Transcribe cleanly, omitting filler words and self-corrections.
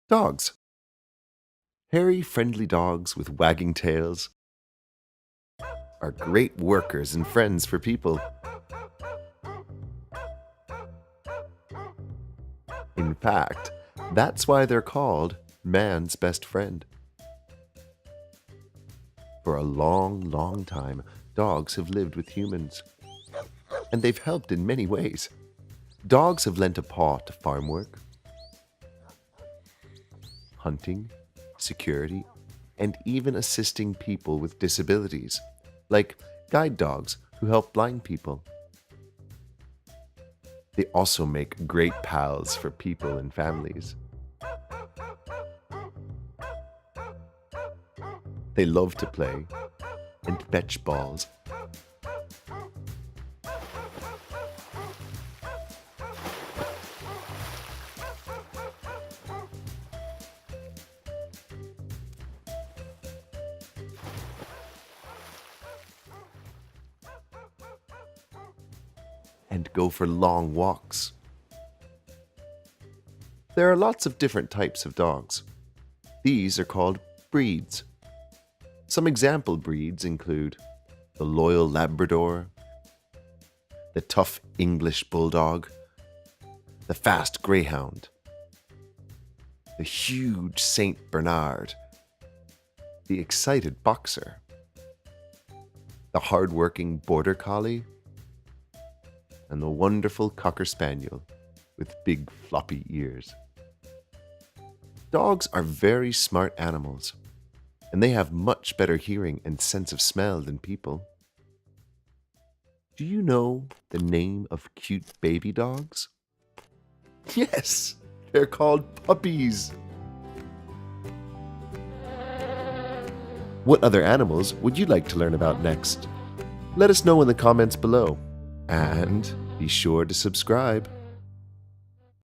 Dogs. Hairy, friendly dogs with wagging tails are great workers and friends for people. In fact, that's why they're called man's best friend. For a long, long time, dogs have lived with humans, and they've helped in many ways. Dogs have lent a paw to farm work, hunting, security, and even assisting people with disabilities, like guide dogs who help blind people. They also make great pals for people and families. They love to play and fetch balls. And go for long walks. There are lots of different types of dogs. These are called breeds. Some example breeds include the loyal Labrador, the tough English Bulldog, the fast Greyhound, the huge Saint Bernard, the excited Boxer, the hard-working Border Collie, and the wonderful Cocker Spaniel with big floppy ears. Dogs are very smart animals, and they have much better hearing and sense of smell than people. Do you know the name of cute baby dogs? Yes, they're called puppies. What other animals would you like to learn about next? Let us know in the comments below, and be sure to subscribe.